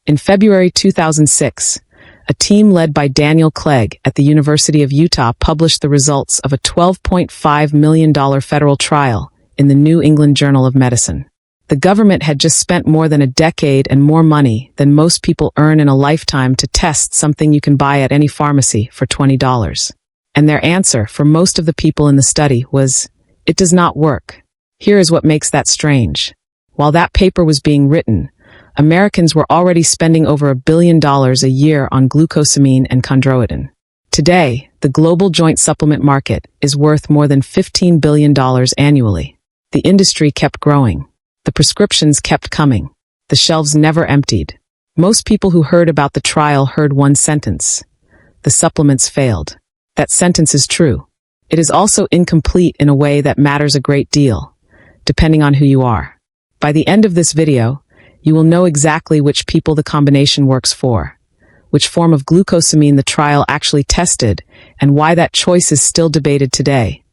In February 2006, a team led by Daniel Clegg at the University of Utah published the results of a $12.5 million federal trial in the New England Journal of Medicine. The government had just spent more than a decade and more money than most people earn in a lifetime to test something you can buy at any pharmacy for $20. And their answer for most of the people in the study was, it does not work. Here is what makes that strange. While that paper was being written, Americans were already spending over $1 billion a year on glucosamine and chondroitin. Today, the global joint supplement market is worth more than $15 billion annually. The industry kept growing. The prescriptions kept coming. The shelves never emptied. Most people who heard about the trial heard one sentence. The supplements failed. That sentence is true. It is also incomplete in a way that matters a great deal, depending on who you are. By the end of this video, you will know exactly which people the combination works for, which form of glucosamine the trial actually tested, and why that choice is still debated today,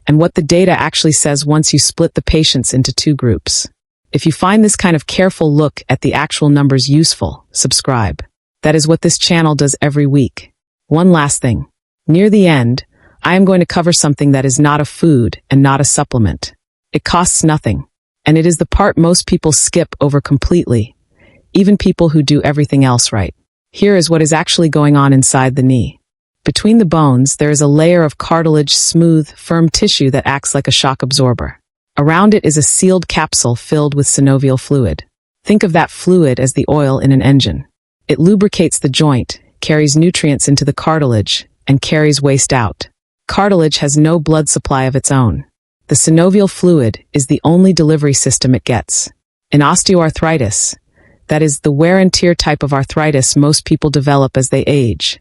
and what the data actually says once you split the patients into two groups. If you find this kind of careful look at the actual numbers useful, subscribe. That is what this channel does every week. One last thing. Near the end, I am going to cover something that is not a food and not a supplement. It costs nothing. And it is the part most people skip over completely, even people who do everything else right. Here is what is actually going on inside the knee. Between the bones, there is a layer of cartilage, smooth, firm tissue that acts like a shock absorber. Around it is a sealed capsule filled with synovial fluid. Think of that fluid as the oil in an engine. It lubricates the joint, carries nutrients into the cartilage, and carries waste out. Cartilage has no blood supply of its own. The synovial fluid is the only delivery system it gets. In osteoarthritis, that is the wear and tear type of arthritis most people develop as they age,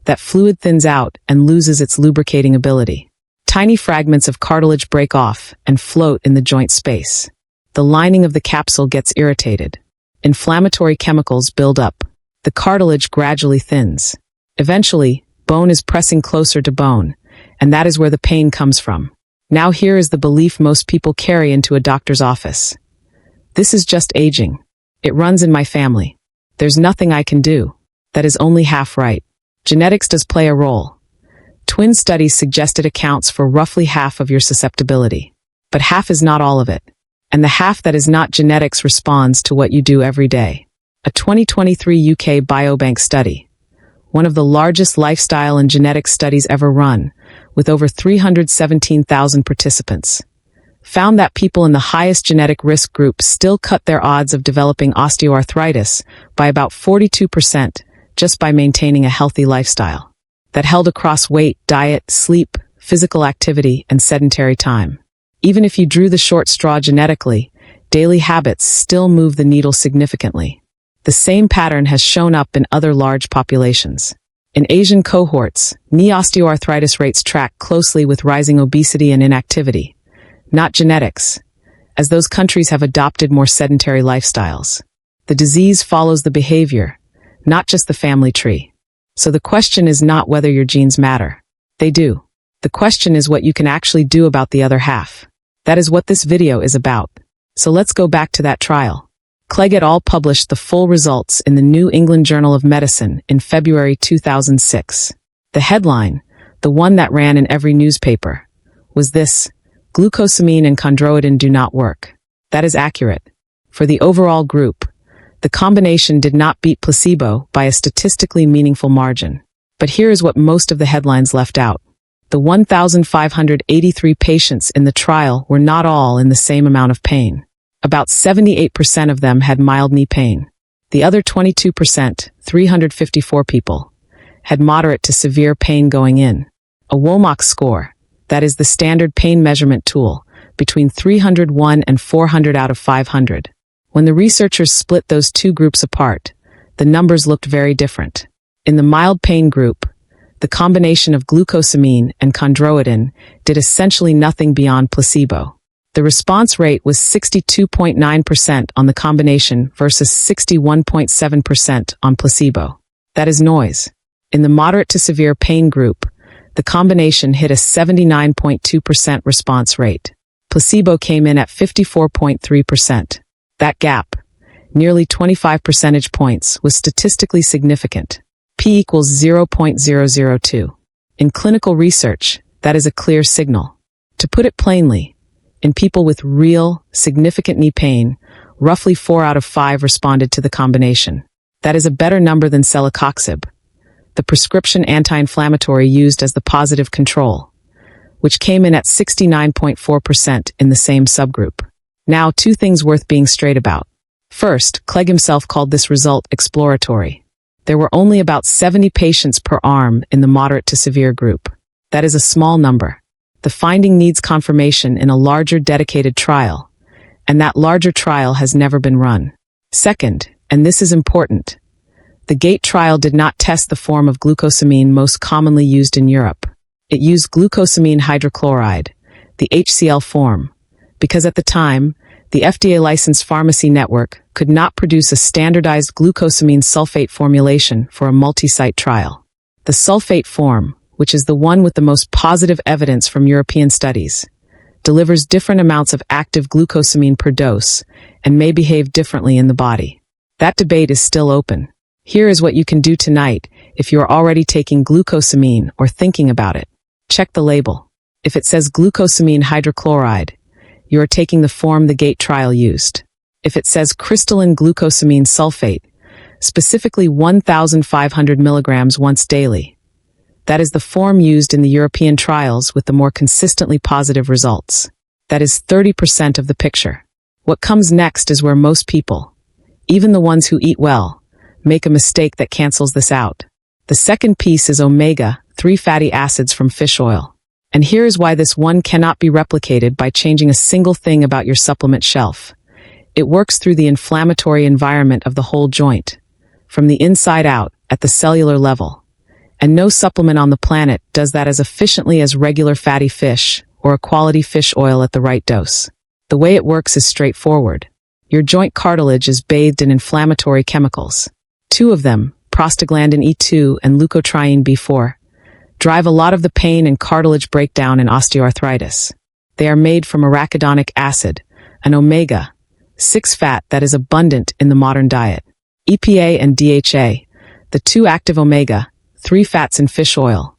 that fluid thins out and loses its lubricating ability. Tiny fragments of cartilage break off and float in the joint space. The lining of the capsule gets irritated. Inflammatory chemicals build up. The cartilage gradually thins. Eventually, bone is pressing closer to bone, and that is where the pain comes from. Now here is the belief most people carry into a doctor's office. This is just aging. It runs in my family. There's nothing I can do. That is only half right. Genetics does play a role. Twin studies suggest it accounts for roughly half of your susceptibility. But half is not all of it. And the half that is not genetics responds to what you do every day. A 2023 UK Biobank study, one of the largest lifestyle and genetics studies ever run, with over 317,000 participants, found that people in the highest genetic risk group still cut their odds of developing osteoarthritis by about 42% just by maintaining a healthy lifestyle that held across weight, diet, sleep, physical activity, and sedentary time. Even if you drew the short straw genetically, daily habits still move the needle significantly. The same pattern has shown up in other large populations. In Asian cohorts, knee osteoarthritis rates track closely with rising obesity and inactivity, not genetics, as those countries have adopted more sedentary lifestyles. The disease follows the behavior, not just the family tree. So the question is not whether your genes matter. They do. The question is what you can actually do about the other half. That is what this video is about. So let's go back to that trial. Clegg et al. Published the full results in the New England Journal of Medicine in February 2006. The headline, the one that ran in every newspaper, was this: glucosamine and chondroitin do not work. That is accurate. For the overall group, the combination did not beat placebo by a statistically meaningful margin. But here is what most of the headlines left out. The 1,583 patients in the trial were not all in the same amount of pain. About 78% of them had mild knee pain. The other 22%, 354 people, had moderate to severe pain going in. A WOMAC score, that is the standard pain measurement tool, between 301 and 400 out of 500. When the researchers split those two groups apart, the numbers looked very different. In the mild pain group, the combination of glucosamine and chondroitin did essentially nothing beyond placebo. The response rate was 62.9% on the combination versus 61.7% on placebo. That is noise. In the moderate to severe pain group, the combination hit a 79.2% response rate. Placebo came in at 54.3%. That gap, nearly 25 percentage points, was statistically significant. P equals 0.002. In clinical research, that is a clear signal. To put it plainly, in people with real, significant knee pain, roughly 4 out of 5 responded to the combination. That is a better number than celecoxib, the prescription anti-inflammatory used as the positive control, which came in at 69.4% in the same subgroup. Now, 2 things worth being straight about. First, Clegg himself called this result exploratory. There were only about 70 patients per arm in the moderate to severe group. That is a small number. The finding needs confirmation in a larger dedicated trial, and that larger trial has never been run. Second, and this is important, the GAIT trial did not test the form of glucosamine most commonly used in Europe. It used glucosamine hydrochloride, the HCl form, because at the time, the FDA-licensed pharmacy network could not produce a standardized glucosamine sulfate formulation for a multi-site trial. The sulfate form, which is the one with the most positive evidence from European studies, delivers different amounts of active glucosamine per dose and may behave differently in the body. That debate is still open. Here is what you can do tonight if you are already taking glucosamine or thinking about it. Check the label. If it says glucosamine hydrochloride, you are taking the form the GAIT trial used. If it says crystalline glucosamine sulfate, specifically 1,500 milligrams once daily, that is the form used in the European trials with the more consistently positive results. That is 30% of the picture. What comes next is where most people, even the ones who eat well, make a mistake that cancels this out. The second piece is omega-3 fatty acids from fish oil. And here is why this one cannot be replicated by changing a single thing about your supplement shelf. It works through the inflammatory environment of the whole joint, from the inside out, at the cellular level. And no supplement on the planet does that as efficiently as regular fatty fish or a quality fish oil at the right dose. The way it works is straightforward. Your joint cartilage is bathed in inflammatory chemicals. 2 of them, prostaglandin E2 and leukotriene B4, drive a lot of the pain and cartilage breakdown in osteoarthritis. They are made from arachidonic acid, an omega-6 fat that is abundant in the modern diet. EPA and DHA, the 2 active omega-3 fats in fish oil,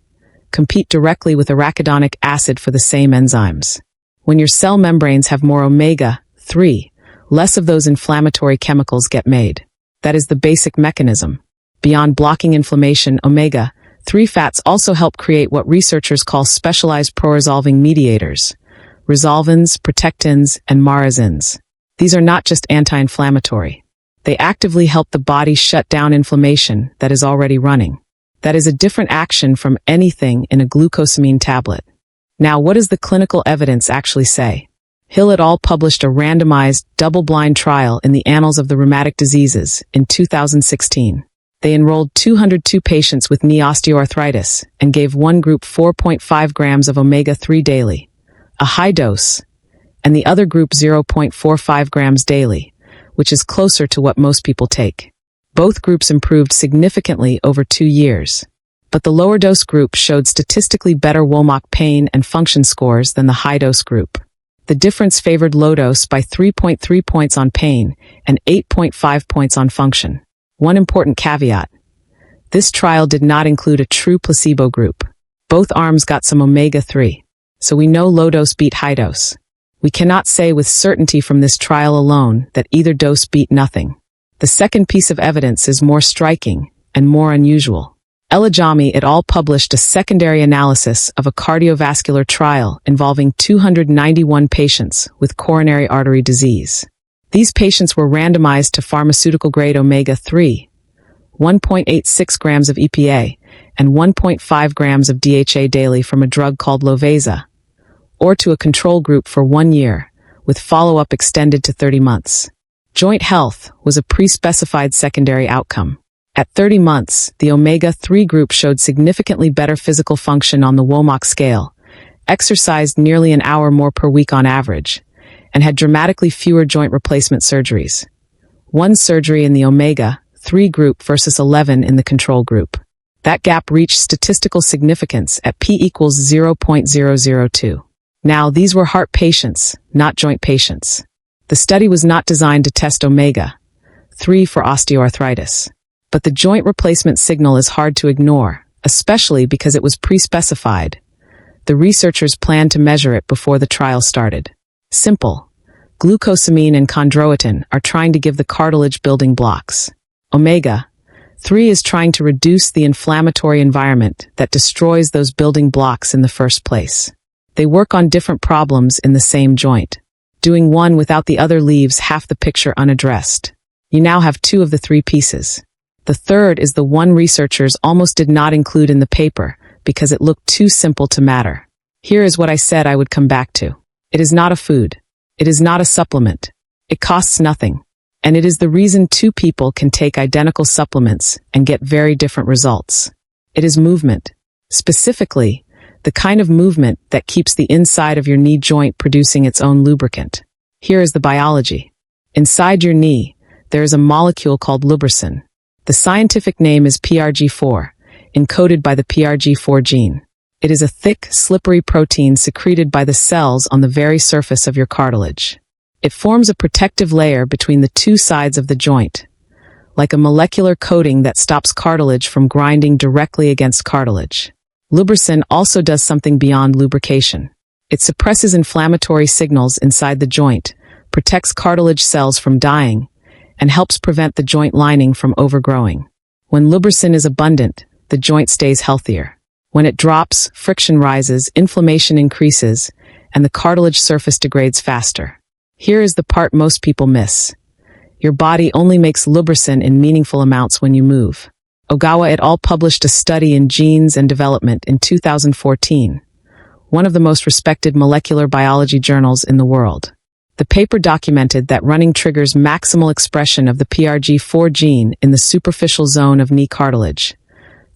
compete directly with arachidonic acid for the same enzymes. When your cell membranes have more omega-3, less of those inflammatory chemicals get made. That is the basic mechanism. Beyond blocking inflammation, omega-3 fats also help create what researchers call specialized pro-resolving mediators, resolvins, protectins, and marazins. These are not just anti-inflammatory. They actively help the body shut down inflammation that is already running. That is a different action from anything in a glucosamine tablet. Now, what does the clinical evidence actually say? Hill et al. Published a randomized, double-blind trial in the Annals of the Rheumatic Diseases in 2016. They enrolled 202 patients with knee osteoarthritis and gave one group 4.5 grams of omega-3 daily, a high dose, and the other group 0.45 grams daily, which is closer to what most people take. Both groups improved significantly over 2 years, but the lower dose group showed statistically better WOMAC pain and function scores than the high dose group. The difference favored low dose by 3.3 points on pain and 8.5 points on function. One important caveat: this trial did not include a true placebo group. Both arms got some omega-3, so we know low dose beat high dose. We cannot say with certainty from this trial alone that either dose beat nothing. The second piece of evidence is more striking and more unusual. Elajami et al. Published a secondary analysis of a cardiovascular trial involving 291 patients with coronary artery disease. These patients were randomized to pharmaceutical-grade omega-3, 1.86 grams of EPA, and 1.5 grams of DHA daily from a drug called Loveza, or to a control group for 1 year, with follow-up extended to 30 months. Joint health was a pre-specified secondary outcome. At 30 months, the omega-3 group showed significantly better physical function on the WOMAC scale, exercised nearly an hour more per week on average, and had dramatically fewer joint replacement surgeries. 1 surgery in the omega-3 group versus 11 in the control group. That gap reached statistical significance at p equals 0.002. Now, these were heart patients, not joint patients. The study was not designed to test omega-3 3 for osteoarthritis. But the joint replacement signal is hard to ignore, especially because it was pre-specified. The researchers planned to measure it before the trial started. Simple. Glucosamine and chondroitin are trying to give the cartilage building blocks. Omega-3 is trying to reduce the inflammatory environment that destroys those building blocks in the first place. They work on different problems in the same joint. Doing one without the other leaves half the picture unaddressed. You now have 2 of the 3 pieces. The third is the one researchers almost did not include in the paper because it looked too simple to matter. Here is what I said I would come back to. It is not a food. It is not a supplement. It costs nothing. And it is the reason 2 people can take identical supplements and get very different results. It is movement. Specifically, the kind of movement that keeps the inside of your knee joint producing its own lubricant. Here is the biology. Inside your knee, there is a molecule called lubricin. The scientific name is PRG4, encoded by the PRG4 gene. It is a thick, slippery protein secreted by the cells on the very surface of your cartilage. It forms a protective layer between the 2 sides of the joint, like a molecular coating that stops cartilage from grinding directly against cartilage. Lubricin also does something beyond lubrication. It suppresses inflammatory signals inside the joint, protects cartilage cells from dying, and helps prevent the joint lining from overgrowing. When lubricin is abundant, the joint stays healthier. When it drops, friction rises, inflammation increases, and the cartilage surface degrades faster. Here is the part most people miss. Your body only makes lubricin in meaningful amounts when you move. Ogawa et al. Published a study in Genes and Development in 2014, one of the most respected molecular biology journals in the world. The paper documented that running triggers maximal expression of the PRG4 gene in the superficial zone of knee cartilage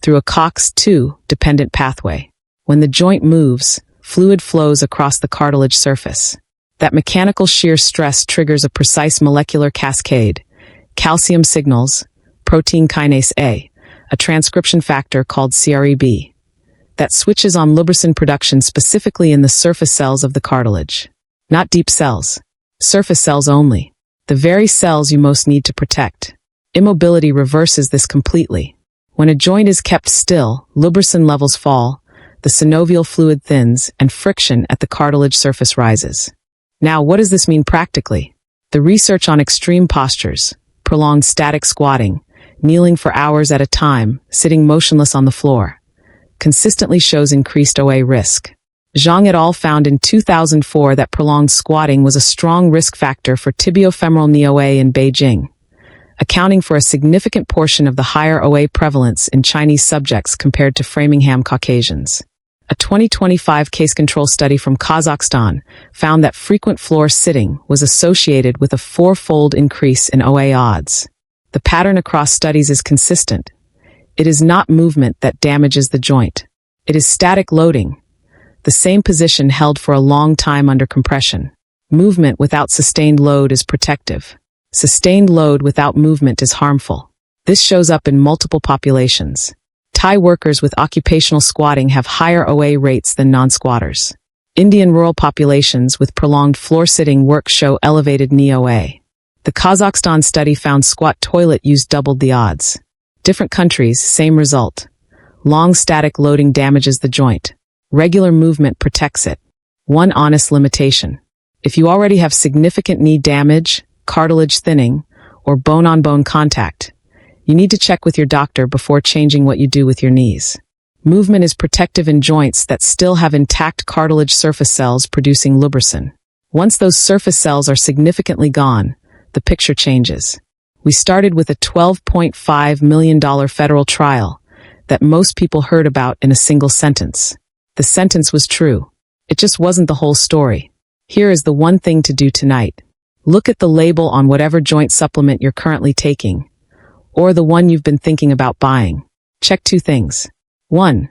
through a COX-2 dependent pathway. When the joint moves, fluid flows across the cartilage surface. That mechanical shear stress triggers a precise molecular cascade, calcium signals, protein kinase A, a transcription factor called CREB, that switches on lubricin production specifically in the surface cells of the cartilage. Not deep cells. Surface cells only. The very cells you most need to protect. Immobility reverses this completely. When a joint is kept still, lubricin levels fall, the synovial fluid thins, and friction at the cartilage surface rises. Now, what does this mean practically? The research on extreme postures, prolonged static squatting, kneeling for hours at a time, sitting motionless on the floor, consistently shows increased OA risk. Zhang et al. Found in 2004 that prolonged squatting was a strong risk factor for tibiofemoral knee OA in Beijing, accounting for a significant portion of the higher OA prevalence in Chinese subjects compared to Framingham Caucasians. A 2025 case control study from Kazakhstan found that frequent floor sitting was associated with a 4-fold increase in OA odds. The pattern across studies is consistent. It is not movement that damages the joint. It is static loading, the same position held for a long time under compression. Movement without sustained load is protective. Sustained load without movement is harmful. This shows up in multiple populations. Thai workers with occupational squatting have higher OA rates than non-squatters. Indian rural populations with prolonged floor-sitting work show elevated knee OA. The Kazakhstan study found squat toilet use doubled the odds. Different countries, same result. Long static loading damages the joint. Regular movement protects it. One honest limitation. If you already have significant knee damage, cartilage thinning, or bone-on-bone contact, you need to check with your doctor before changing what you do with your knees. Movement is protective in joints that still have intact cartilage surface cells producing lubricin. Once those surface cells are significantly gone, the picture changes. We started with a $12.5 million federal trial that most people heard about in a single sentence. The sentence was true. It just wasn't the whole story. Here is the one thing to do tonight. Look at the label on whatever joint supplement you're currently taking, or the one you've been thinking about buying. Check 2 things. 1.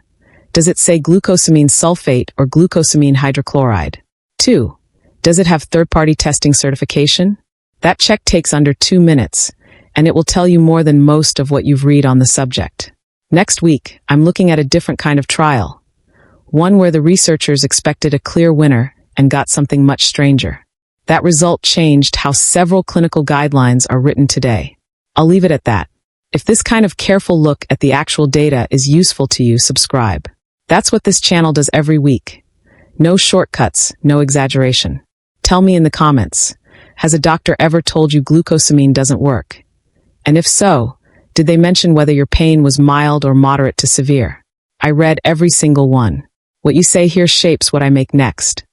Does it say glucosamine sulfate or glucosamine hydrochloride? 2. Does it have third-party testing certification? That check takes under 2 minutes, and it will tell you more than most of what you've read on the subject. Next week, I'm looking at a different kind of trial. One where the researchers expected a clear winner and got something much stranger. That result changed how several clinical guidelines are written today. I'll leave it at that. If this kind of careful look at the actual data is useful to you, subscribe. That's what this channel does every week. No shortcuts, no exaggeration. Tell me in the comments, has a doctor ever told you glucosamine doesn't work? And if so, did they mention whether your pain was mild or moderate to severe? I read every single one. What you say here shapes what I make next.